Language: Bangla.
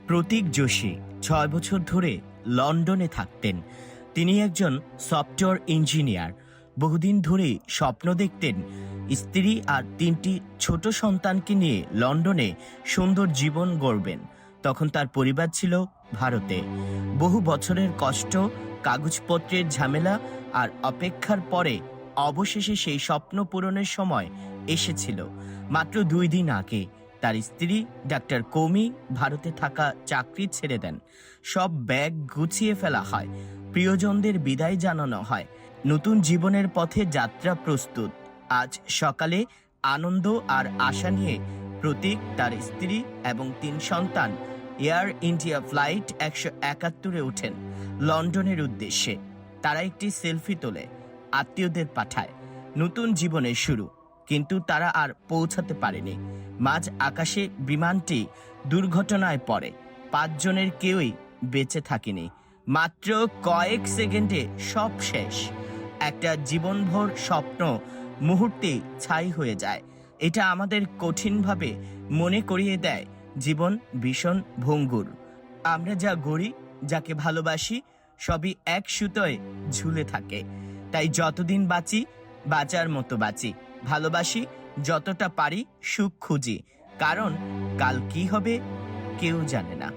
প্রতীক যোশী ৬ বছর ধরে লন্ডনে থাকতেন। তিনি একজন সফটওয়্যার ইঞ্জিনিয়ার। বহুদিন ধরে স্বপ্ন দেখতেন স্ত্রী আর ৩টি ছোট সন্তানকে নিয়ে লন্ডনে সুন্দর জীবন গড়বেন। তখন তার পরিবার ছিল ভারতে। বহু বছরের কষ্ট, কাগজপত্রের ঝামেলা আর অপেক্ষার পরে অবশেষে সেই স্বপ্ন পূরণের সময় এসেছিল। মাত্র ২ দিন আগে তার স্ত্রী ডাক্তার কৌমি ভারতে থাকা চাকরি ছেড়ে দেন। সব ব্যাগ গুছিয়ে ফেলা হয়, প্রিয়জনদের বিদায় জানানো হয়, নতুন জীবনের পথে যাত্রা প্রস্তুত। আজ সকালে আনন্দ আর আশা নিয়ে প্রতীক, তার স্ত্রী এবং ৩ সন্তান এয়ার ইন্ডিয়া ফ্লাইট ১৭১ ওঠেন লন্ডনের উদ্দেশ্যে। তারা একটি সেলফি তোলে, আত্মীয়দের পাঠায়। নতুন জীবনের শুরু, কিন্তু তারা আর পৌঁছাতে পারেনি। মাঝ আকাশে বিমানটি দুর্ঘটনায় পড়ে। ৫ জনের কেউই বেঁচে থাকেনি। মাত্র কয়েক সেকেন্ডে সব শেষ। একটা জীবনভর স্বপ্ন মুহূর্তে ছাই হয়ে যায়। এটা আমাদের কঠিনভাবে মনে করিয়ে দেয় জীবন ভীষণ ভঙ্গুর। আমরা যা গড়ি, যাকে ভালোবাসি, সবই এক সুতোয় ঝুলে থাকে। তাই যতদিন বাঁচি, বাঁচার মতো বাঁচি, ভালোবাসি, যতটা পারি সুখ খুঁজি, কারণ কাল কি হবে কেউ জানে না।